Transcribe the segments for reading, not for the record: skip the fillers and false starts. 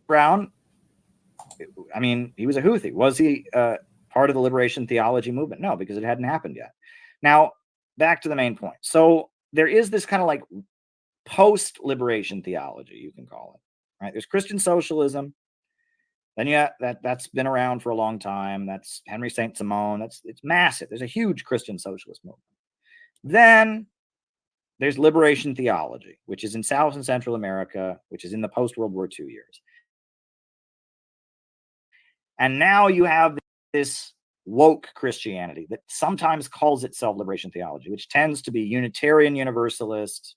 Brown, I mean, he was a Houthi. Was he part of the liberation theology movement? No, because it hadn't happened yet. Now, back to the main point. So there is this kind of like post-liberation theology, you can call it. Right? There's Christian socialism. Then yeah, that's been around for a long time. That's Henry Saint Simon. It's massive. There's a huge Christian socialist movement. Then there's liberation theology, which is in South and Central America, which is in the post-World War II years. And now you have this woke Christianity that sometimes calls itself liberation theology, which tends to be Unitarian Universalist,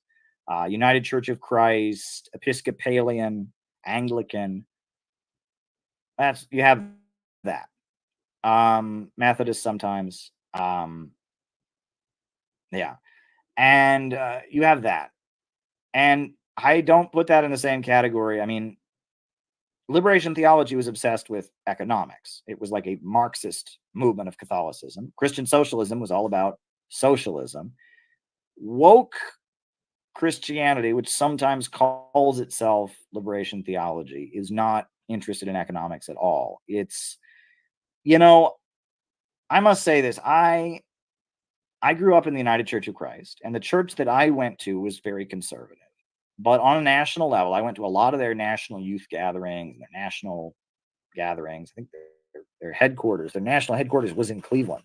United Church of Christ, Episcopalian, Anglican. You have that. Methodist sometimes. Yeah. And you have that. And I don't put that in the same category. I mean, liberation theology was obsessed with economics. It was like a Marxist movement of Catholicism. Christian socialism was all about socialism. Woke Christianity, which sometimes calls itself liberation theology, is not interested in economics at all. It's, I must say this. I grew up in the United Church of Christ, and the church that I went to was very conservative. But on a national level, I went to a lot of their national youth gatherings, their national gatherings. I think their headquarters, their national headquarters was in Cleveland,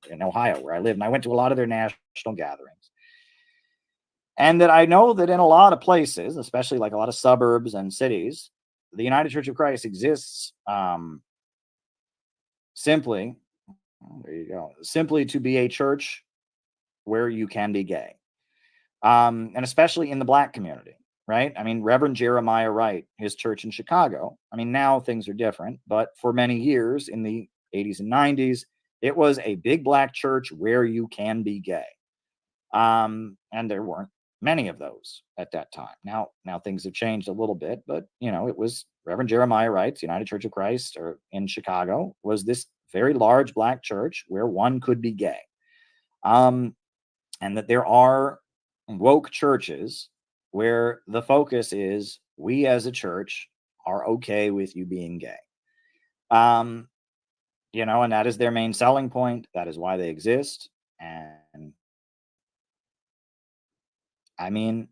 in Ohio, where I lived. And I went to a lot of their national gatherings. And that I know that in a lot of places, especially like a lot of suburbs and cities, the United Church of Christ exists simply, there you go, simply to be a church where you can be gay. And especially in the Black community, right? I mean, Reverend Jeremiah Wright, his church in Chicago, I mean, now things are different, but for many years in the 80s and 90s, it was a big Black church where you can be gay. And there weren't many of those at that time. Now things have changed a little bit, but it was Reverend Jeremiah Wright's United Church of Christ, or in Chicago, was this very large Black church where one could be gay. And that there are woke churches where the focus is, we as a church are okay with you being gay. And that is their main selling point. That is why they exist. And I mean,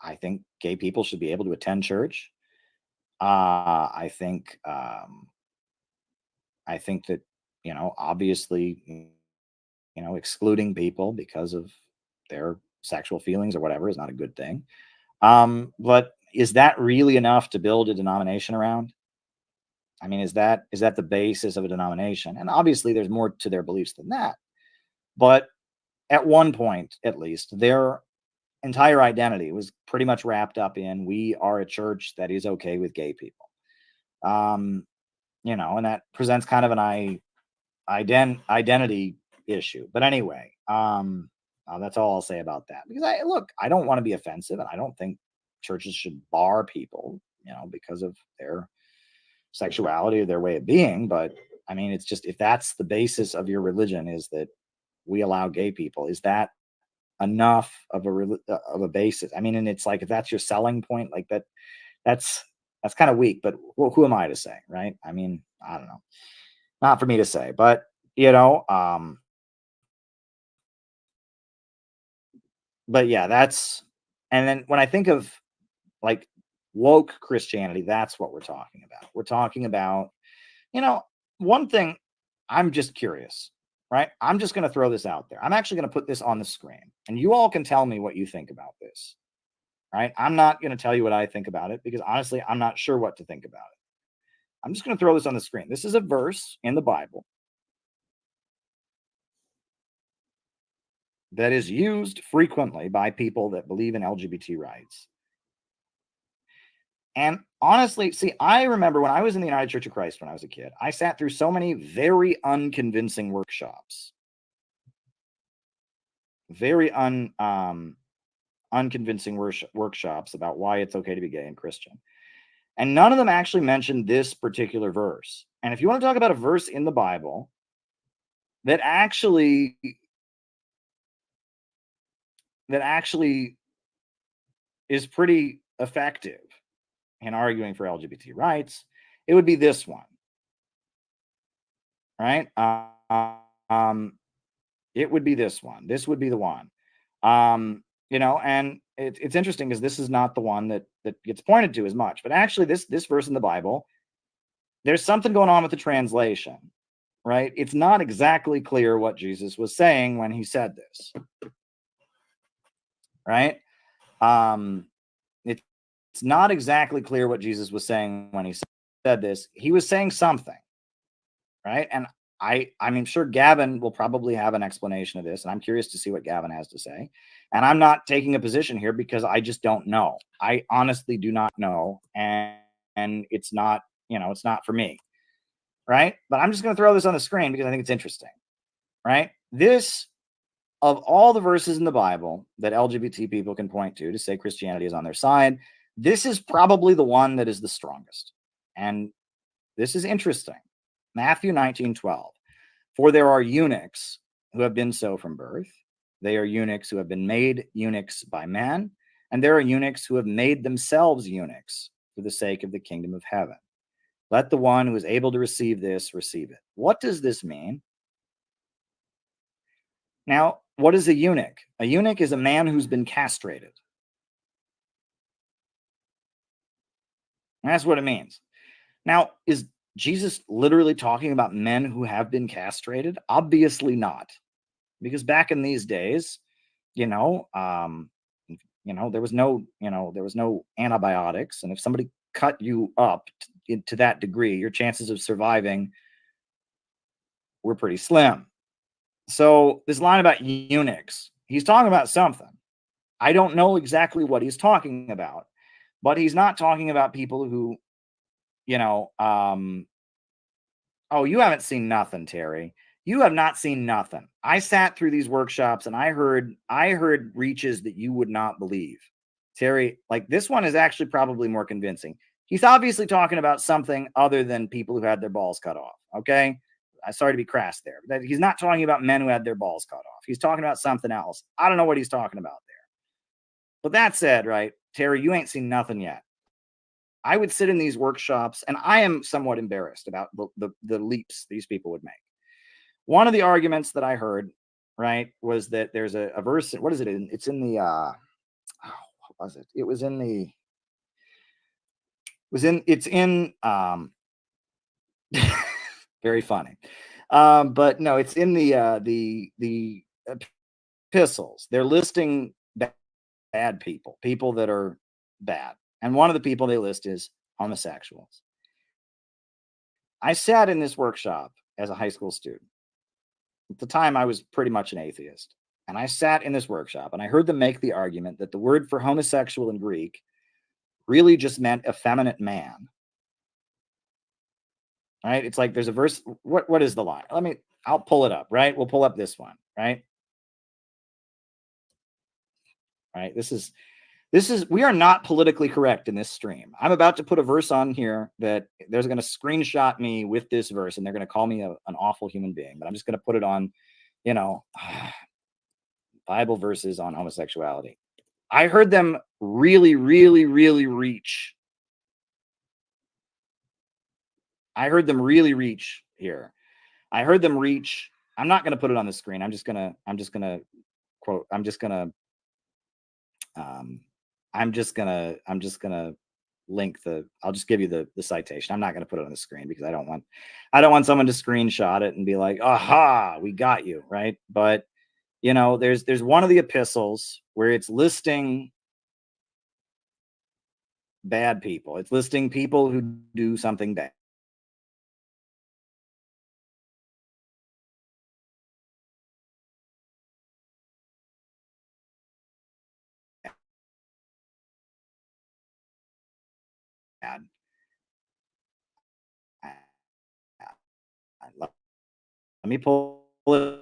I think gay people should be able to attend church. I think that, obviously, excluding people because of their sexual feelings or whatever is not a good thing. But is that really enough to build a denomination around? I mean, is that the basis of a denomination? And obviously there's more to their beliefs than that. But at one point, at least, their entire identity was pretty much wrapped up in, we are a church that is okay with gay people. And that presents kind of an identity issue. But anyway, that's all I'll say about that. Because I don't want to be offensive, and I don't think churches should bar people, because of their sexuality or their way of being. But I mean, it's just, if that's the basis of your religion, is that we allow gay people, is that enough of a basis? I mean, and it's like, if that's your selling point, like that's kind of weak. But who am I to say, right? I mean, I don't know. Not for me to say, but but yeah, that's, and then when I think of like woke Christianity, that's what we're talking about. We're talking about, one thing, I'm just curious, right? I'm just going to throw this out there. I'm actually going to put this on the screen, and you all can tell me what you think about this, right? I'm not going to tell you what I think about it, because honestly, I'm not sure what to think about it. I'm just going to throw this on the screen. This is a verse in the Bible that is used frequently by people that believe in LGBT rights. And honestly, see, I remember when I was in the United Church of Christ when I was a kid, I sat through so many very unconvincing workshops. Very unconvincing workshops about why it's okay to be gay and Christian. And none of them actually mentioned this particular verse. And if you want to talk about a verse in the Bible that actually is pretty effective in arguing for LGBT rights, it would be this one, right? Um, it would be this one. This would be the one. And it's interesting because this is not the one that gets pointed to as much. But actually, this verse in the Bible, there's something going on with the translation, right? It's not exactly clear what Jesus was saying when he said this, right? Um, it's not exactly clear what Jesus was saying when he said this. He was saying something, right? And I mean, sure, Gavin will probably have an explanation of this, and I'm curious to see what Gavin has to say. And I'm not taking a position here because I just don't know. I honestly do not know, and it's not, it's not for me, right? But I'm just going to throw this on the screen because I think it's interesting, right? This, of all the verses in the Bible that LGBT people can point to say Christianity is on their side, this is probably the one that is the strongest. And this is interesting. Matthew 19:12. For there are eunuchs who have been so from birth. They are eunuchs who have been made eunuchs by men. And there are eunuchs who have made themselves eunuchs for the sake of the kingdom of heaven. Let the one who is able to receive this receive it. What does this mean? Now, what is a eunuch? A eunuch is a man who's been castrated. And that's what it means. Now, is Jesus literally talking about men who have been castrated? Obviously not. Because back in these days, you know, um, there was no antibiotics, and if somebody cut you up to that degree, your chances of surviving were pretty slim. So this line about eunuchs, he's talking about something. I don't know exactly what he's talking about, but he's not talking about people who, you know, oh, you haven't seen nothing, Terry. You have not seen nothing. I sat through these workshops and I heard reaches that you would not believe. Terry, like this one is actually probably more convincing. He's obviously talking about something other than people who had their balls cut off. Okay. I'm sorry to be crass there. But he's not talking about men who had their balls cut off. He's talking about something else. I don't know what he's talking about there. But that said, right, Terry, you ain't seen nothing yet. I would sit in these workshops and I am somewhat embarrassed about the leaps these people would make. One of the arguments that I heard, right, was that there's a verse. What is it in? It's in the what was it? It was in the was in it's in very funny. But no, it's in the epistles. They're listing bad people, people that are bad. And one of the people they list is homosexuals. I sat in this workshop as a high school student. At the time, I was pretty much an atheist. And I sat in this workshop and I heard them make the argument that the word for homosexual in Greek really just meant effeminate man. Right? It's like there's a verse. What is the line? I'll pull it up, right? We'll pull up this one, right? Right. This is we are not politically correct in this stream. I'm about to put a verse on here that there's going to screenshot me with this verse and they're going to call me an awful human being, but I'm just going to put it on, you know, Bible verses on homosexuality. I heard them really, really, really reach. I heard them really reach here. I heard them reach. I'm not going to put it on the screen. Um, I'm just gonna link I'll just give you the citation. I'm not going to put it on the screen because I don't want someone to screenshot it and be like, aha, we got you, right? But there's one of the epistles where it's listing bad people. It's listing people who do something bad. Let me pull it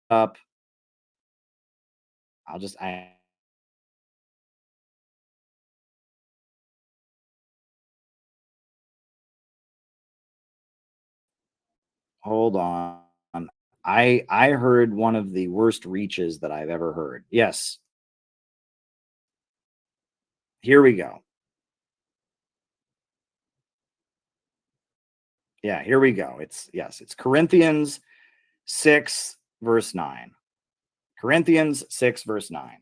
up. I hold on. I heard one of the worst reaches that I've ever heard. Yes. Here we go. Yeah, here we go. It's Corinthians 6 verse 9. Corinthians 6 verse 9,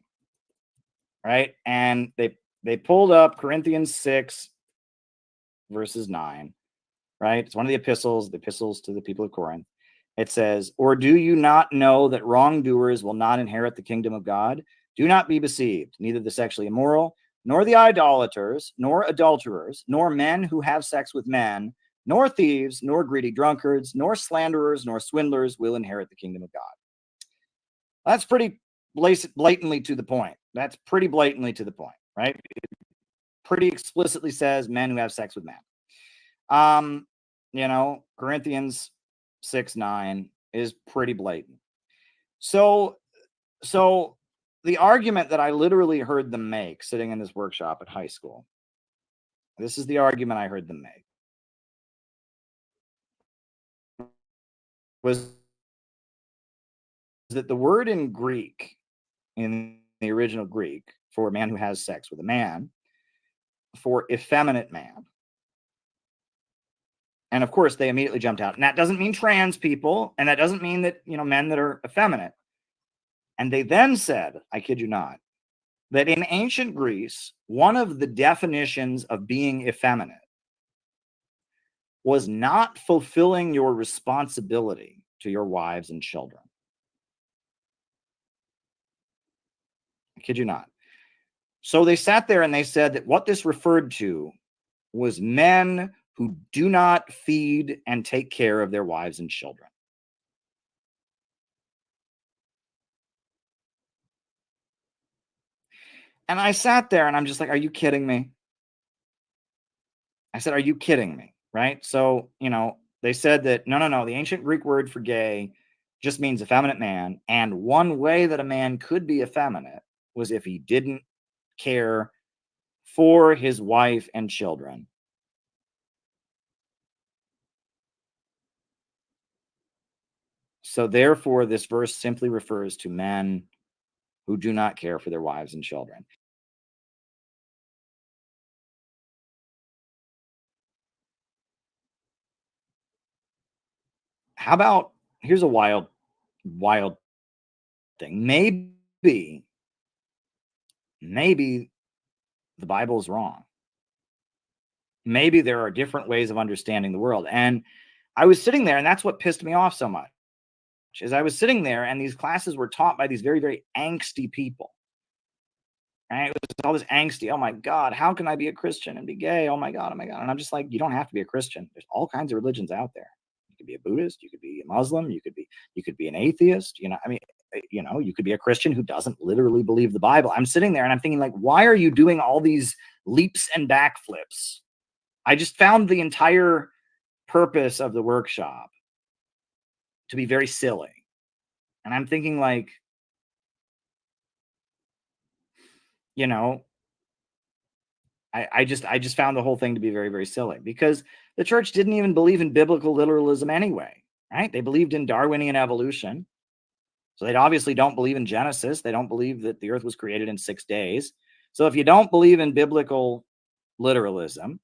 right? And they pulled up Corinthians 6 verses 9, right? It's one of the epistles to the people of Corinth. It says, "Or do you not know that wrongdoers will not inherit the kingdom of God? Do not be deceived, neither the sexually immoral, nor the idolaters, nor adulterers, nor men who have sex with men, nor thieves, nor greedy drunkards, nor slanderers, nor swindlers will inherit the kingdom of God." That's pretty blatantly to the point. That's pretty blatantly to the point, right? It pretty explicitly says men who have sex with men. Corinthians 6:9 is pretty blatant. So so the argument that I literally heard them make sitting in this workshop at high school. This is the argument I heard them make. Was that the word in Greek, in the original Greek, for a man who has sex with a man, for effeminate man. And of course, they immediately jumped out. And that doesn't mean trans people, and that doesn't mean that, men that are effeminate. And they then said, I kid you not, that in ancient Greece, one of the definitions of being effeminate was not fulfilling your responsibility to your wives and children. I kid you not. So they sat there and they said that what this referred to was men who do not feed and take care of their wives and children. And I sat there and I'm just like, are you kidding me? I said, are you kidding me? Right. So, they said that no. The ancient Greek word for gay just means effeminate man. And one way that a man could be effeminate was if he didn't care for his wife and children. So, therefore, this verse simply refers to men who do not care for their wives and children. How about here's a wild thing. Maybe the Bible is wrong. Maybe there are different ways of understanding the world. And I was sitting there, and that's what pissed me off so much. Is I was sitting there, and these classes were taught by these very, very angsty people. Right? It was all this angsty. Oh my God, how can I be a Christian and be gay? Oh my God, oh my God. And I'm just like, you don't have to be a Christian. There's all kinds of religions out there. You could be a Buddhist, you could be a Muslim, you could be an atheist. You could be a Christian who doesn't literally believe the Bible. I'm sitting there and I'm thinking, like, why are you doing all these leaps and backflips? I just found the entire purpose of the workshop to be very silly. And I'm thinking, like, you know, I just found the whole thing to be very, very silly because the church didn't even believe in biblical literalism anyway, right? They believed in Darwinian evolution. So they obviously don't believe in Genesis. They don't believe that the earth was created in 6 days. So if you don't believe in biblical literalism,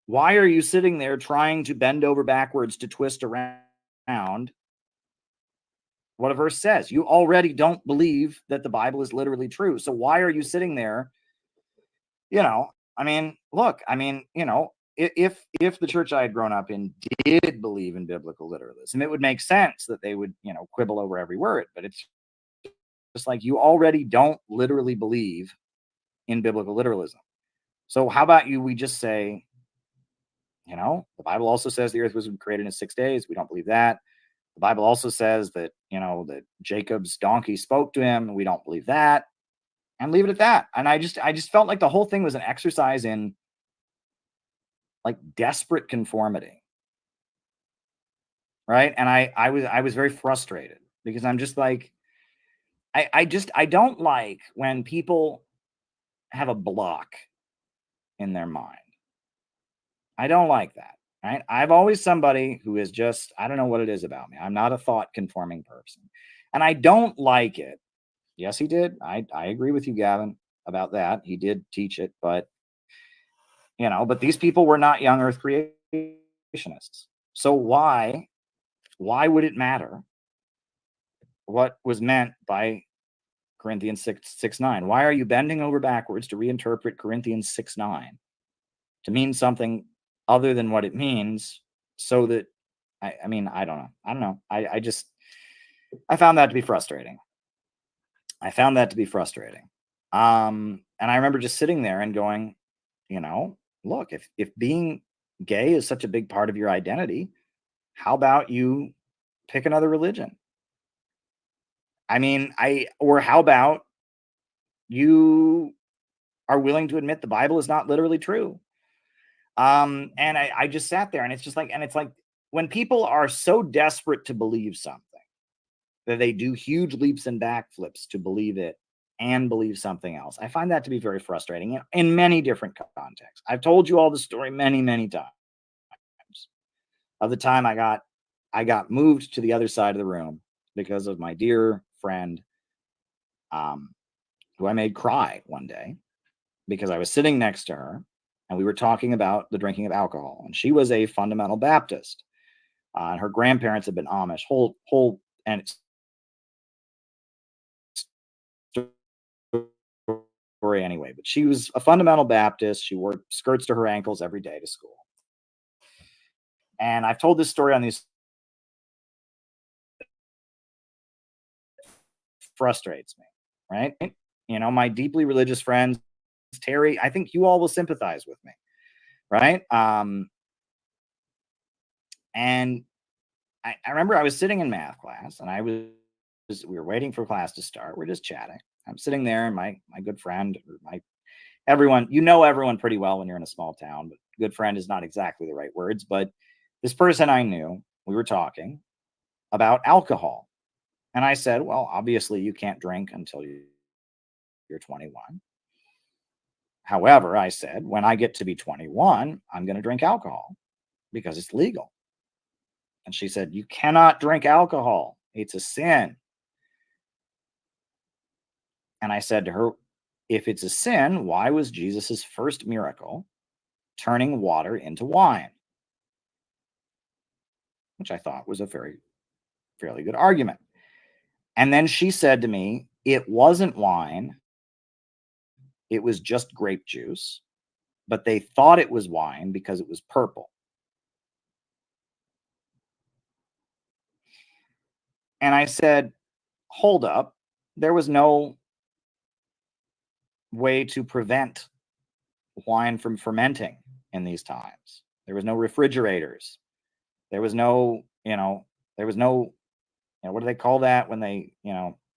why are you sitting there trying to bend over backwards to twist around what a verse says? You already don't believe that the Bible is literally true. So why are you sitting there? Look, if the church I had grown up in did believe in biblical literalism, it would make sense that they would, quibble over every word. But it's just like you already don't literally believe in biblical literalism. So how about we just say, the Bible also says the earth was created in 6 days. We don't believe that. The Bible also says that, that Jacob's donkey spoke to him. We don't believe that. And leave it at that. And I just felt like the whole thing was an exercise in like desperate conformity. Right. And I was very frustrated because I'm just like, I don't like when people have a block in their mind. I don't like that. Right. I've always somebody who is just, I don't know what it is about me. I'm not a thought conforming person. And I don't like it. Yes, he did. I agree with you, Gavin. about that. He did teach it, but but these people were not young earth creationists. So why would it matter what was meant by Corinthians 6:9? Why are you bending over backwards to reinterpret Corinthians 6:9 to mean something other than what it means? So that I mean, I don't know. I don't know. I just I found that to be frustrating. I found that to be frustrating. And I remember just sitting there and going, look, if being gay is such a big part of your identity, how about you pick another religion? I mean, or how about you are willing to admit the Bible is not literally true? And I just sat there, and it's like when people are so desperate to believe something that they do huge leaps and backflips to believe it and believe something else. I find that to be very frustrating in many different contexts. I've told you all the story many, many times of the time I got moved to the other side of the room because of my dear friend, um, who I made cry one day because I was sitting next to her and we were talking about the drinking of alcohol. And she was a fundamental Baptist. And her grandparents had been Amish. And story anyway. But she was a fundamental Baptist. She wore skirts to her ankles every day to school. And I've told this story on these frustrates me, right? My deeply religious friends, Terry, I think you all will sympathize with me, right? And I remember I was sitting in math class and we were waiting for class to start. We're just chatting. I'm sitting there and my good friend, or my everyone, everyone pretty well when you're in a small town, but good friend is not exactly the right words. But this person I knew, we were talking about alcohol. And I said, well, obviously you can't drink until you're 21. However, I said, when I get to be 21, I'm going to drink alcohol because it's legal. And she said, you cannot drink alcohol. It's a sin. And I said to her, if it's a sin, why was Jesus's first miracle turning water into wine? Which I thought was a fairly good argument. And then she said to me, it wasn't wine. It was just grape juice, but they thought it was wine because it was purple. And I said, hold up. There was no way to prevent wine from fermenting in these times. There was no refrigerators. There was no, there was no, what do they call that when they,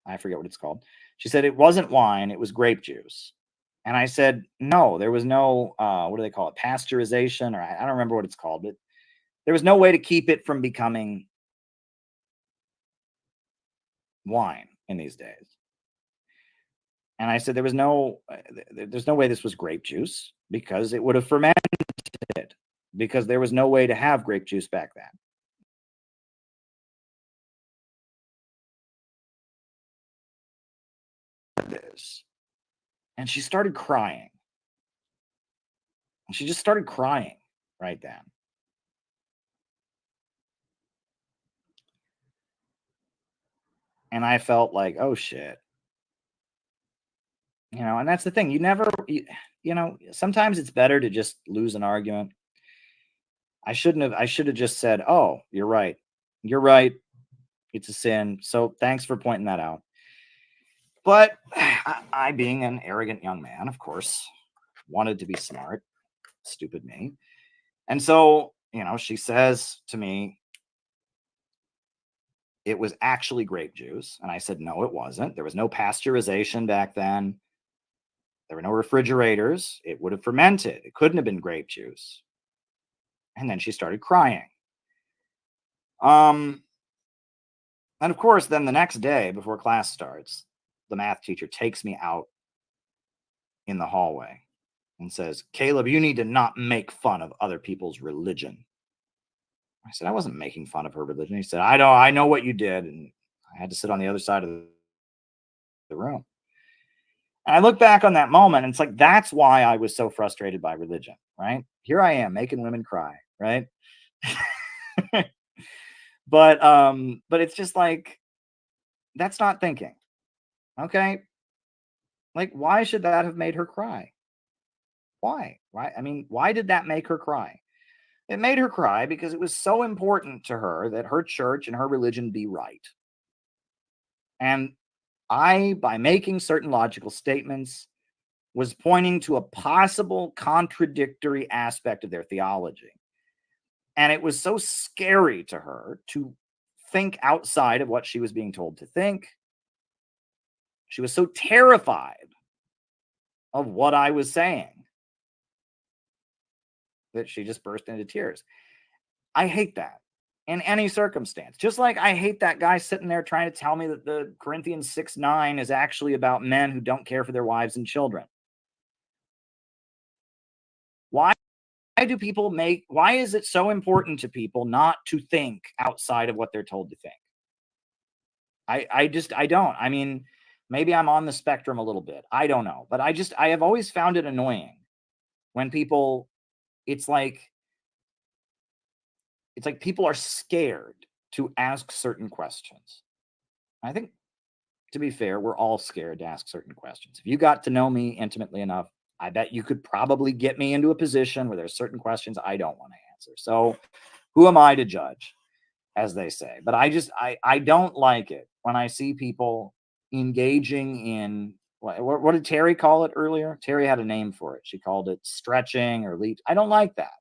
I forget what it's called. She said it wasn't wine, it was grape juice. And I said, no, there was no, what do they call it? Pasteurization, or I don't remember what it's called, but there was no way to keep it from becoming wine in these days. And I said, there's no way this was grape juice because it would have fermented because there was no way to have grape juice back then. This. And she started crying. And she just started crying right then. And I felt like, oh shit. And that's the thing. Sometimes it's better to just lose an argument. I should have just said, oh, you're right. You're right. It's a sin. So thanks for pointing that out. But I being an arrogant young man, of course, wanted to be smart. Stupid me. And so, she says to me, it was actually grape juice. And I said, no, it wasn't. There was no pasteurization back then. There were no refrigerators. It would have fermented. It couldn't have been grape juice. And then she started crying. And of course, then the next day before class starts, the math teacher takes me out in the hallway and says, Caleb, you need to not make fun of other people's religion. I said, I wasn't making fun of her religion. He said, I know what you did. And I had to sit on the other side of the room. And I look back on that moment and it's like, that's why I was so frustrated by religion, right? Here I am making women cry, right? But it's just like, that's not thinking. Okay. Like, why should that have made her cry? Why? Why? I mean, why did that make her cry? It made her cry because it was so important to her that her church and her religion be right. And I, by making certain logical statements, was pointing to a possible contradictory aspect of their theology. And it was so scary to her to think outside of what she was being told to think. She was so terrified of what I was saying that she just burst into tears. I hate that in any circumstance. Just like I hate that guy sitting there trying to tell me that the Corinthians 6:9 is actually about men who don't care for their wives and children. Why why is it so important to people not to think outside of what they're told to think? I don't. I mean, maybe I'm on the spectrum a little bit. I don't know. But I have always found it annoying when people, it's like, people are scared to ask certain questions. I think, to be fair, we're all scared to ask certain questions. If you got to know me intimately enough, I bet you could probably get me into a position where there's certain questions I don't want to answer. So who am I to judge, as they say? But I don't like it when I see people engaging in what did Terry call it earlier? Terry had a name for it. She called it stretching or leech. I don't like that.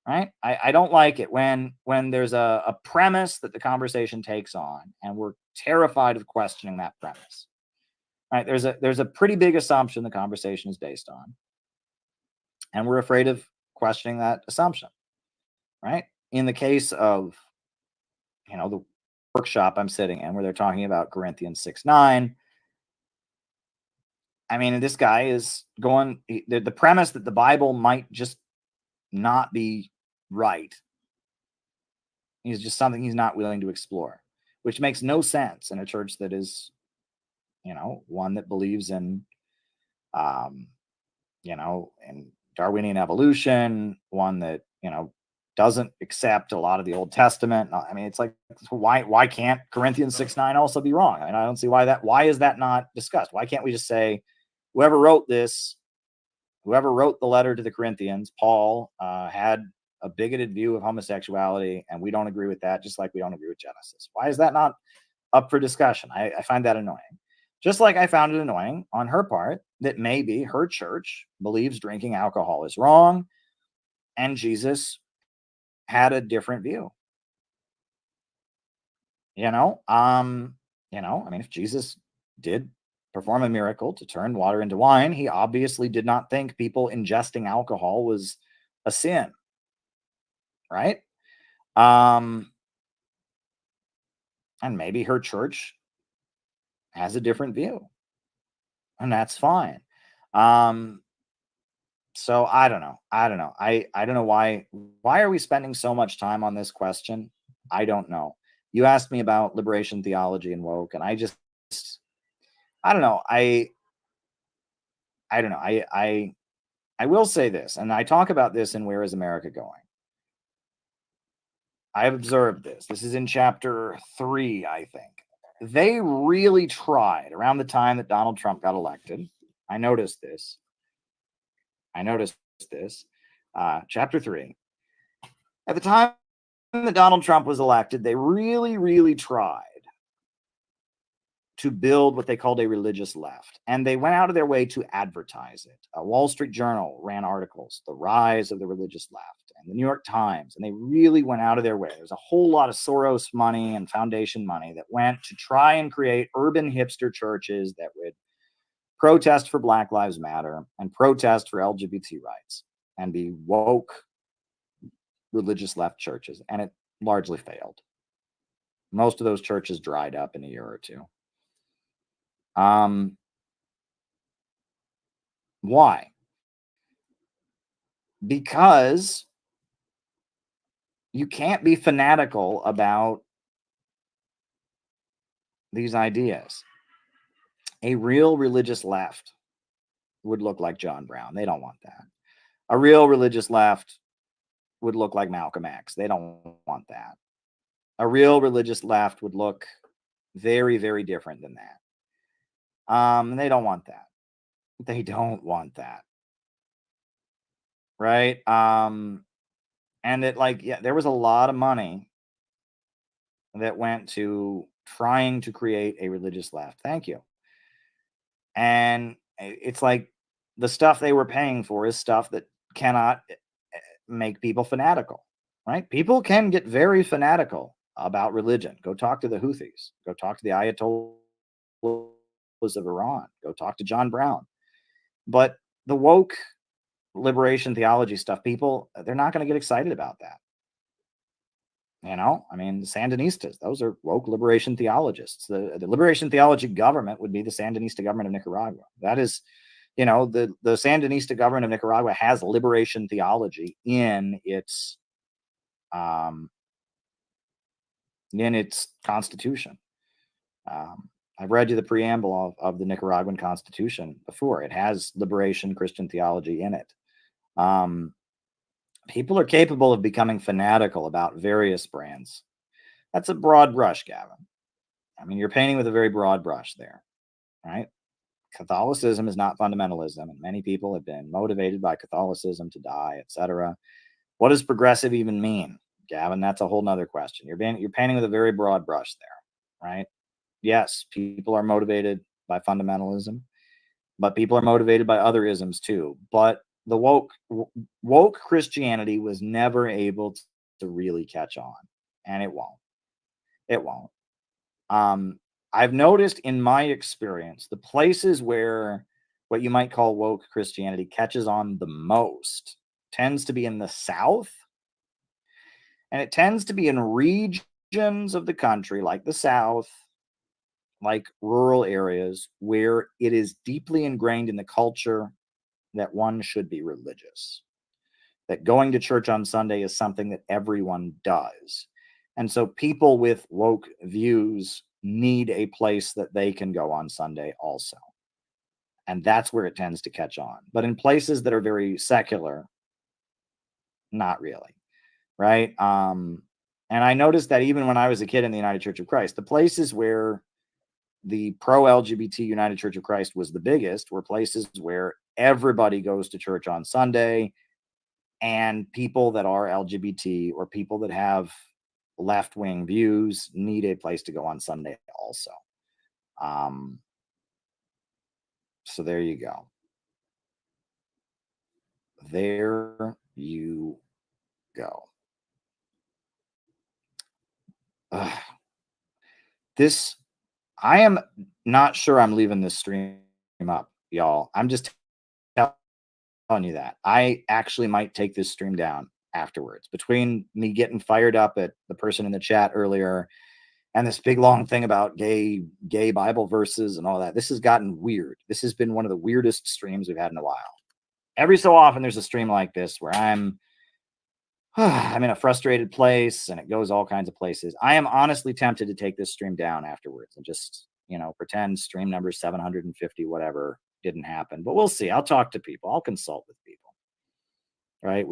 Right? I don't like it when there's a premise that the conversation takes on and we're terrified of questioning that premise. Right? There's a pretty big assumption the conversation is based on, and we're afraid of questioning that assumption. Right? In the case of, the workshop I'm sitting in where they're talking about Corinthians 6:9. I mean, this guy is going the premise that the Bible might just not be right. He's just something he's not willing to explore, which makes no sense in a church that is, one that believes um, in Darwinian evolution, one that, doesn't accept a lot of the Old Testament. I mean, it's like, why can't Corinthians 6:9 also be wrong? I mean, I don't see why is that not discussed? Why can't we just say, whoever wrote the letter to the Corinthians, Paul, had a bigoted view of homosexuality, and we don't agree with that, just like we don't agree with Genesis. Why is that not up for discussion? I find that annoying. Just like I found it annoying on her part that maybe her church believes drinking alcohol is wrong and Jesus had a different view. I mean, if Jesus did perform a miracle to turn water into wine, he obviously did not think people ingesting alcohol was a sin, right? And maybe her church has a different view, and that's fine. Um, so I don't know. I don't know why are we spending so much time on this question? I don't know. You asked me about liberation theology and woke, and I don't know. I don't know. I will say this, and I talk about this in Where is America Going? I've observed this. This is in chapter 3, I think. They really tried around the time that Donald Trump got elected. I noticed this. Chapter 3. At the time that Donald Trump was elected, they really, really tried to build what they called a religious left. And they went out of their way to advertise it. A Wall Street Journal ran articles, The Rise of the Religious Left, and the New York Times. And they really went out of their way. There's a whole lot of Soros money and foundation money that went to try and create urban hipster churches that would protest for Black Lives Matter and protest for LGBT rights and be woke religious left churches. And it largely failed. Most of those churches dried up in a year or two. Why? Because you can't be fanatical about these ideas. A real religious left would look like John Brown. They don't want that. A real religious left would look like Malcolm X. They don't want that. A real religious left would look very, very different than that. And they don't want that. They don't want that. Right? And it like, yeah, there was a lot of money that went to trying to create a religious left. Thank you. And it's like the stuff they were paying for is stuff that cannot make people fanatical, right? People can get very fanatical about religion. Go talk to the Houthis. Go talk to the Ayatollahs of Iran. Go talk to John Brown. But the woke liberation theology stuff, people, they're not going to get excited about that. I mean, the Sandinistas, those are woke liberation theologists. The liberation theology government would be the Sandinista government of Nicaragua. That is, the Sandinista government of Nicaragua has liberation theology in its constitution. I've read you the preamble of the Nicaraguan constitution before. It has liberation Christian theology in it. People are capable of becoming fanatical about various brands. That's a broad brush, Gavin. I mean, you're painting with a very broad brush there, right? Catholicism is not fundamentalism, and many people have been motivated by Catholicism to die, etc. What does progressive even mean, Gavin? That's a whole nother question. You're painting with a very broad brush there, right? Yes, people are motivated by fundamentalism, but people are motivated by other isms too. But the woke Christianity was never able to really catch on, and it won't. It won't. I've noticed in my experience, the places where what you might call woke Christianity catches on the most tends to be in the South, and it tends to be in regions of the country like the South, like rural areas, where it is deeply ingrained in the culture that one should be religious, that going to church on Sunday is something that everyone does. And so people with woke views need a place that they can go on Sunday also. And that's where it tends to catch on. But in places that are very secular, not really, right? And I noticed that even when I was a kid in the United Church of Christ, the places where the pro-LGBT United Church of Christ was the biggest were places where everybody goes to church on Sunday, and people that are LGBT or people that have left-wing views need a place to go on Sunday also. So there you go. There you go. Ugh. I am not sure I'm leaving this stream up, y'all. I'm just telling you that. I actually might take this stream down afterwards. Between me getting fired up at the person in the chat earlier and this big long thing about gay Bible verses and all that, this has gotten weird. This has been one of the weirdest streams we've had in a while. Every so often there's a stream like this where I'm in a frustrated place and it goes all kinds of places. I am honestly tempted to take this stream down afterwards and just, pretend stream number 750, whatever, didn't happen. But we'll see. I'll talk to people. I'll consult with people. Right.